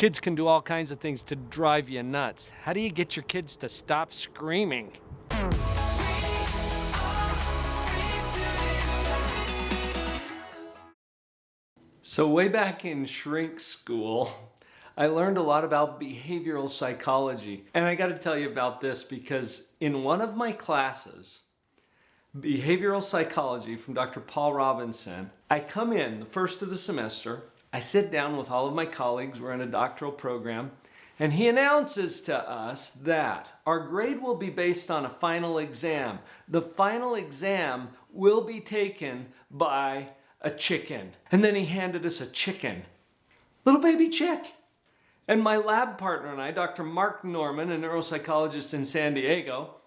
Kids can do all kinds of things to drive you nuts. How do you get your kids to stop screaming? So way back in shrink school, I learned a lot about behavioral psychology. And I got to tell you about this because in one of my classes, behavioral psychology from Dr. Paul Robinson, I come in the first of the semester, I sit down with all of my colleagues, we're in a doctoral program, and he announces to us that our grade will be based on a final exam. The final exam will be taken by a chicken. And then he handed us a chicken, little baby chick. And my lab partner and I, Dr. Mark Norman, a neuropsychologist in San Diego,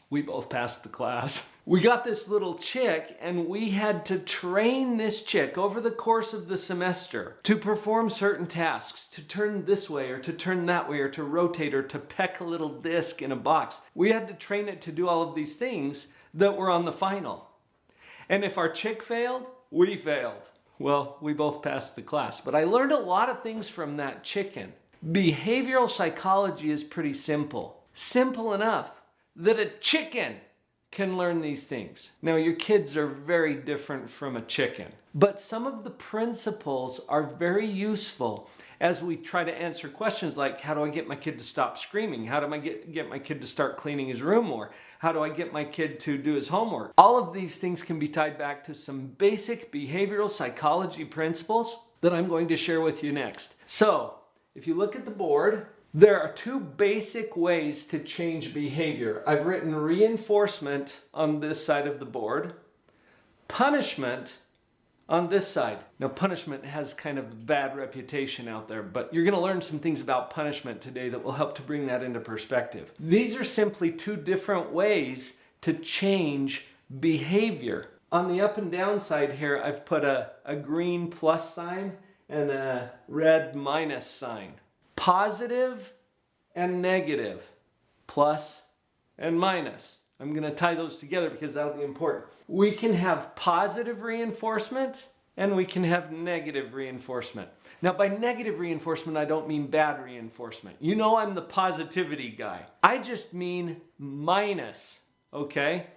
we both passed the class. We got this little chick and we had to train this chick over the course of the semester to perform certain tasks, to turn this way or to turn that way or to rotate or to peck a little disc in a box. We had to train it to do all of these things that were on the final. And if our chick failed, we failed. Well, we both passed the class, but I learned a lot of things from that chicken. Behavioral psychology is pretty simple. Simple enough that a chicken can learn these things. Now, your kids are very different from a chicken, but some of the principles are very useful as we try to answer questions like, how do I get my kid to stop screaming? How do I get my kid to start cleaning his room more? How do I get my kid to do his homework? All of these things can be tied back to some basic behavioral psychology principles that I'm going to share with you next. So, if you look at the board, there are two basic ways to change behavior. I've written reinforcement on this side of the board, punishment on this side. Now, punishment has kind of a bad reputation out there, but you're going to learn some things about punishment today that will help to bring that into perspective. These are simply two different ways to change behavior. On the up and down side here, I've put a green plus sign and a red minus sign. Positive and negative, plus and minus. I'm going to tie those together because that'll be important. We can have positive reinforcement and we can have negative reinforcement. Now, by negative reinforcement, I don't mean bad reinforcement. You know I'm the positivity guy. I just mean minus, okay?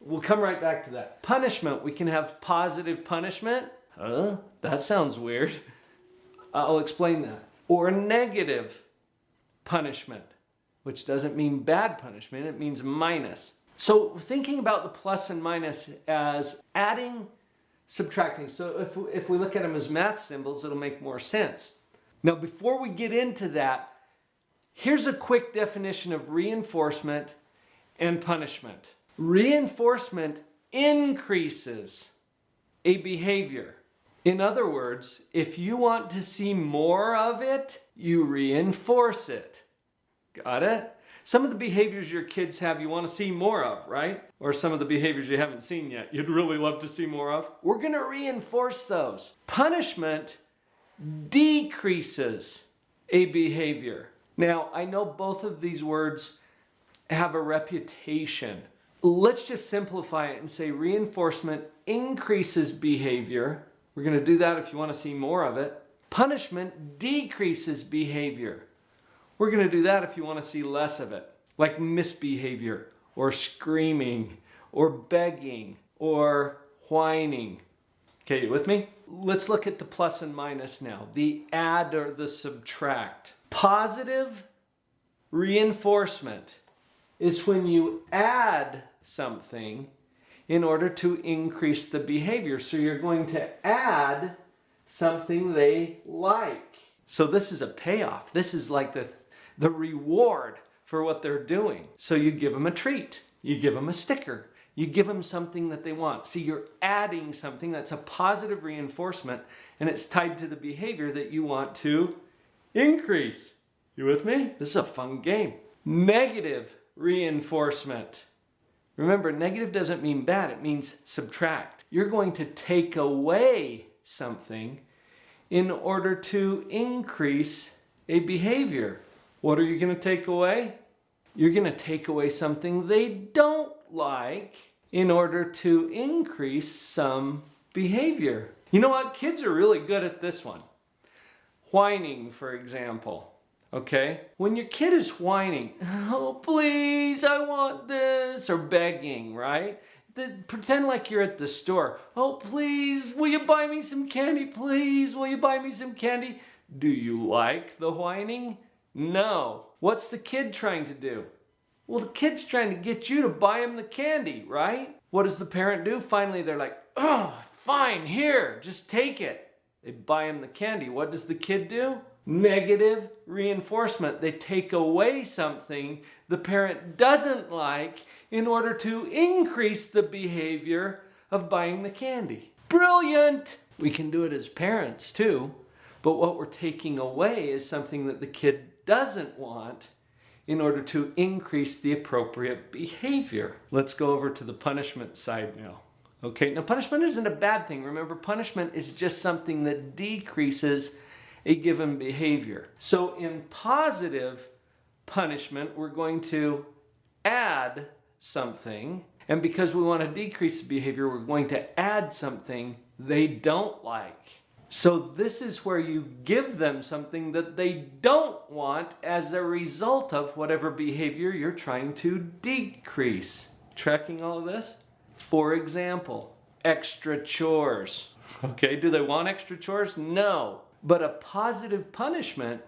We'll come right back to that. Punishment, we can have positive punishment. That sounds weird. I'll explain that. Or negative punishment, which doesn't mean bad punishment, it means minus. So thinking about the plus and minus as adding, subtracting. So if we look at them as math symbols, it'll make more sense. Now, before we get into that, here's a quick definition of reinforcement and punishment. Reinforcement increases a behavior. In other words, if you want to see more of it, you reinforce it. Got it? Some of the behaviors your kids have you want to see more of, right? Or some of the behaviors you haven't seen yet you'd really love to see more of. We're going to reinforce those. Punishment decreases a behavior. Now, I know both of these words have a reputation. Let's just simplify it and say reinforcement increases behavior. We're going to do that if you want to see more of it. Punishment decreases behavior. We're going to do that if you want to see less of it, like misbehavior or screaming or begging or whining. Okay, you with me? Let's look at the plus and minus now, the add or the subtract. Positive reinforcement is when you add something in order to increase the behavior. So you're going to add something they like. So this is a payoff. This is like the reward for what they're doing. So you give them a treat. You give them a sticker. You give them something that they want. See, you're adding something that's a positive reinforcement and it's tied to the behavior that you want to increase. You with me? This is a fun game. Negative reinforcement. Remember, negative doesn't mean bad, it means subtract. You're going to take away something in order to increase a behavior. What are you going to take away? You're going to take away something they don't like in order to increase some behavior. You know what? Kids are really good at this one. Whining, for example. Okay? When your kid is whining, oh, please, I want this, or begging, right? Pretend like you're at the store. Oh, please, will you buy me some candy? Please, will you buy me some candy? Do you like the whining? No. What's the kid trying to do? Well, the kid's trying to get you to buy him the candy, right? What does the parent do? Finally, they're like, oh, fine, here, just take it. They buy him the candy. What does the kid do? Negative reinforcement. They take away something the parent doesn't like in order to increase the behavior of buying the candy. Brilliant! We can do it as parents too, but what we're taking away is something that the kid doesn't want in order to increase the appropriate behavior. Let's go over to the punishment side now. Okay, now punishment isn't a bad thing. Remember, punishment is just something that decreases a given behavior. So in positive punishment, we're going to add something, and because we want to decrease the behavior, we're going to add something they don't like. So this is where you give them something that they don't want as a result of whatever behavior you're trying to decrease. Tracking all of this? For example, extra chores. Okay, do they want extra chores? No. But a positive punishment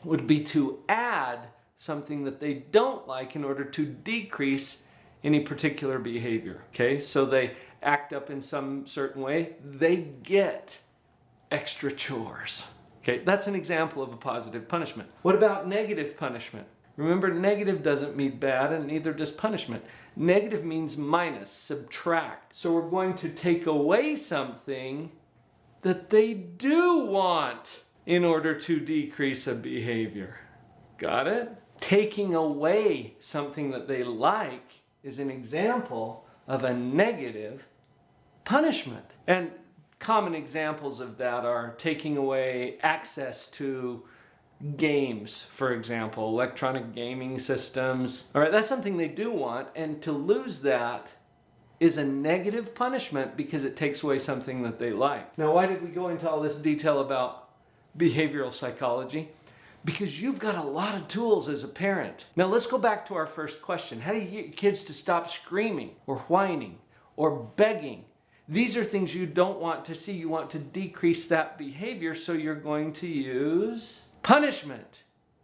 would be to add something that they don't like in order to decrease any particular behavior. Okay, so they act up in some certain way, they get extra chores. Okay, that's an example of a positive punishment. What about negative punishment? Remember, negative doesn't mean bad, and neither does punishment. Negative means minus, subtract. So we're going to take away something that they do want in order to decrease a behavior. Got it? Taking away something that they like is an example of a negative punishment. And common examples of that are taking away access to games, for example, electronic gaming systems. All right, that's something they do want, and to lose that is a negative punishment because it takes away something that they like. Now, why did we go into all this detail about behavioral psychology? Because you've got a lot of tools as a parent. Now, let's go back to our first question. How do you get your kids to stop screaming or whining or begging? These are things you don't want to see. You want to decrease that behavior, so you're going to use punishment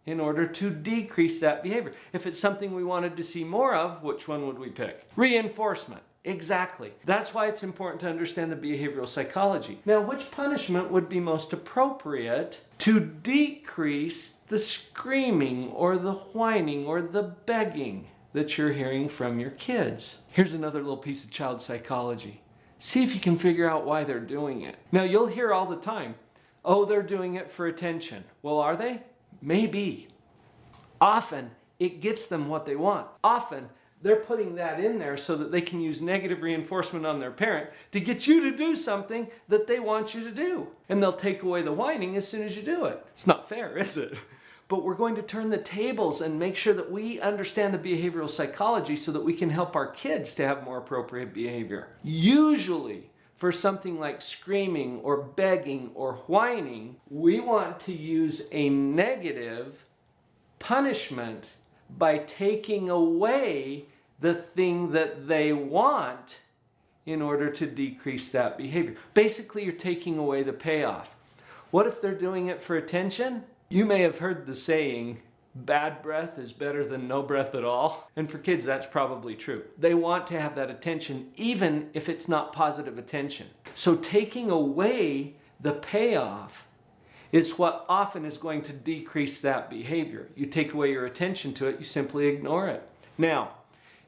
in order to decrease that behavior. If it's something we wanted to see more of, which one would we pick? Reinforcement. Exactly. That's why it's important to understand the behavioral psychology. Now, which punishment would be most appropriate to decrease the screaming or the whining or the begging that you're hearing from your kids? Here's another little piece of child psychology. See if you can figure out why they're doing it. Now, you'll hear all the time, oh, they're doing it for attention. Well, are they? Maybe. Often, it gets them what they want. Often, they're putting that in there so that they can use negative reinforcement on their parent to get you to do something that they want you to do. And they'll take away the whining as soon as you do it. It's not fair, is it? But we're going to turn the tables and make sure that we understand the behavioral psychology so that we can help our kids to have more appropriate behavior. Usually, for something like screaming or begging or whining, we want to use a negative punishment by taking away the thing that they want in order to decrease that behavior. Basically, you're taking away the payoff. What if they're doing it for attention? You may have heard the saying, bad breath is better than no breath at all. And for kids, that's probably true. They want to have that attention, even if it's not positive attention. So taking away the payoff is what often is going to decrease that behavior. You take away your attention to it, you simply ignore it. Now,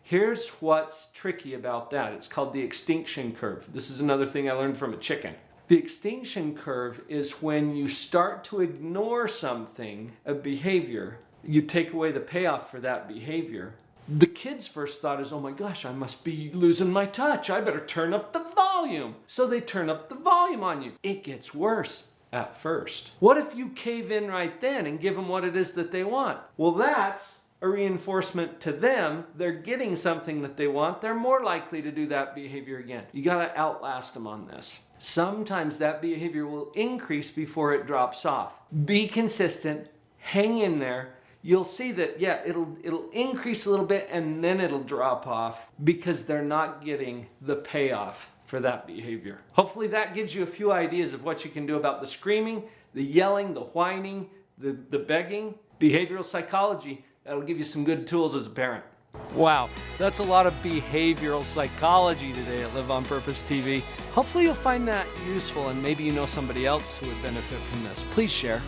here's what's tricky about that. It's called the extinction curve. This is another thing I learned from a chicken. The extinction curve is when you start to ignore something, a behavior, you take away the payoff for that behavior. The kid's first thought is, oh my gosh, I must be losing my touch. I better turn up the volume. So they turn up the volume on you. It gets worse at first. What if you cave in right then and give them what it is that they want? Well, that's a reinforcement to them, they're getting something that they want, they're more likely to do that behavior again. You gotta outlast them on this. Sometimes that behavior will increase before it drops off. Be consistent, hang in there. You'll see that, yeah, it'll increase a little bit and then it'll drop off because they're not getting the payoff for that behavior. Hopefully that gives you a few ideas of what you can do about the screaming, the yelling, the whining, the begging. Behavioral psychology, that'll give you some good tools as a parent. Wow, that's a lot of behavioral psychology today at Live on Purpose TV. Hopefully you'll find that useful and maybe you know somebody else who would benefit from this. Please share.